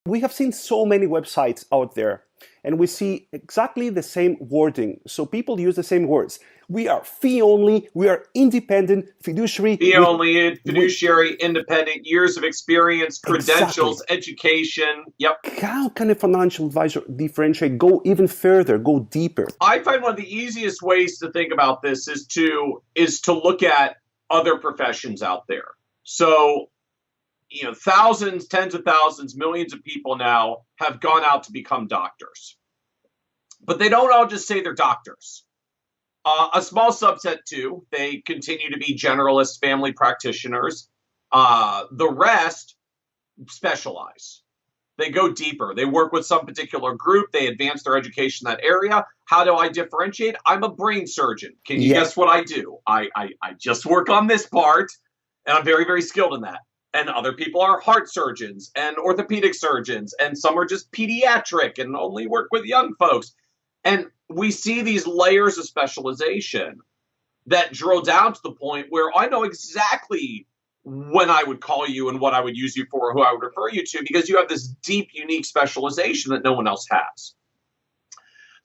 We have seen so many websites out there, and we see exactly the same wording. So people use the same words. We are fee only, we are independent, fiduciary. Fee only, fiduciary, independent, years of experience, credentials, exactly. education. Yep. How can a financial advisor differentiate, go even further, go deeper? I find one of the easiest ways to think about this is to look at other professions out there. So, thousands, tens of thousands, millions of people now have gone out to become doctors. But they don't all just say they're doctors. A small subset too. They continue to be generalist family practitioners. The rest specialize. They go deeper. They work with some particular group. They advance their education in that area. How do I differentiate? I'm a brain surgeon. Can you guess what I do? I just work on this part, and I'm very, very skilled in that. And other people are heart surgeons and orthopedic surgeons, and some are just pediatric and only work with young folks. And we see these layers of specialization that drill down to the point where I know exactly when I would call you and what I would use you for, or who I would refer you to, because you have this deep, unique specialization that no one else has.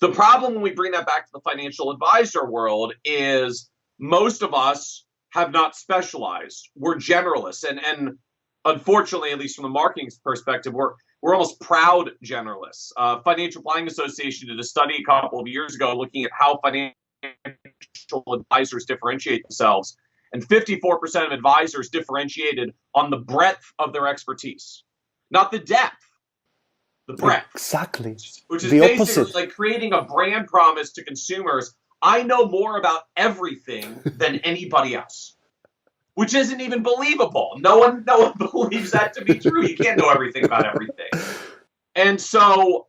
The problem when we bring that back to the financial advisor world is most of us have not specialized. We're generalists. And unfortunately, at least from the marketing perspective, we're almost proud generalists. Financial Planning Association did a study a couple of years ago looking at how financial advisors differentiate themselves. And 54% of advisors differentiated on the breadth of their expertise, not the depth, the breadth. Exactly. Which is the basically opposite. like creating a brand promise to consumers. I know more about everything than anybody else, which isn't even believable. No one believes that to be true. You can't know everything about everything. And so,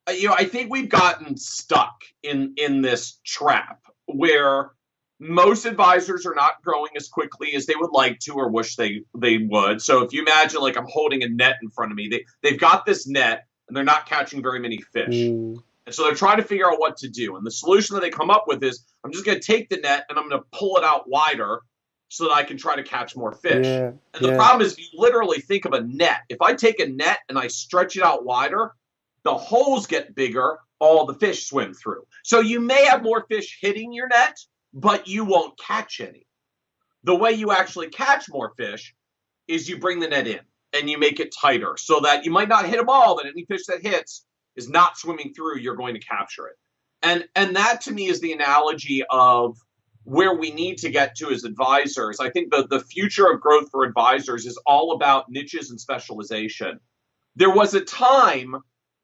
I think we've gotten stuck in this trap where most advisors are not growing as quickly as they would like to or wish they would. So if you imagine like I'm holding a net in front of me, they've got this net and they're not catching very many fish. And so they're trying to figure out what to do. And the solution that they come up with is I'm just going to take the net and I'm going to pull it out wider so that I can try to catch more fish. And the problem is, if you literally think of a net, if I take a net and I stretch it out wider, the holes get bigger, all the fish swim through. So you may have more fish hitting your net, but you won't catch any. The way you actually catch more fish is you bring the net in and you make it tighter so that you might not hit them all, but any fish that hits is not swimming through, you're going to capture it. And that to me is the analogy of where we need to get to as advisors. I think the future of growth for advisors is all about niches and specialization. There was a time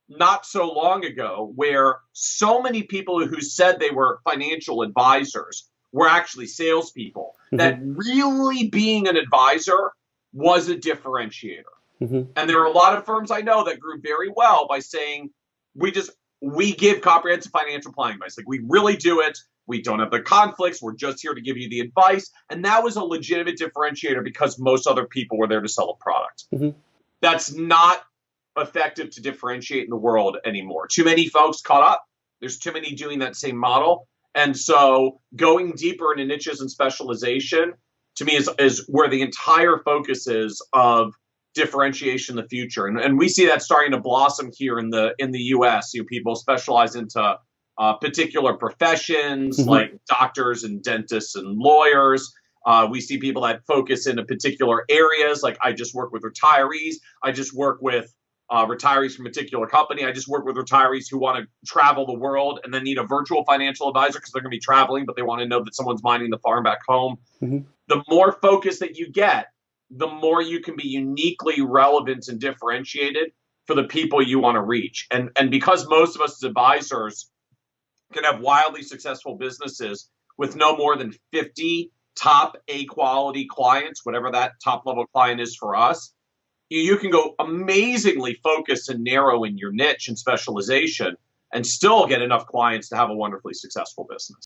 not so long ago where so many people who said they were financial advisors were actually salespeople, that really being an advisor was a differentiator. And there are a lot of firms I know that grew very well by saying, we give comprehensive financial planning advice. Like, we really do it. We don't have the conflicts. We're just here to give you the advice. And that was a legitimate differentiator because most other people were there to sell a product. That's not effective to differentiate in the world anymore. Too many folks caught up. There's too many doing that same model. And so going deeper into niches and specialization, to me, is where the entire focus is of differentiation in the future. And we see that starting to blossom here in the US. People specialize into particular professions like doctors and dentists and lawyers. We see people that focus into particular areas. Like, I just work with retirees. I just work with retirees from a particular company. I just work with retirees who want to travel the world and then need a virtual financial advisor because they're going to be traveling, but they want to know that someone's minding the farm back home. The more focus that you get, the more you can be uniquely relevant and differentiated for the people you want to reach. And because most of us as advisors can have wildly successful businesses with no more than 50 top A quality clients, whatever that top level client is for us, you can go amazingly focused and narrow in your niche and specialization and still get enough clients to have a wonderfully successful business.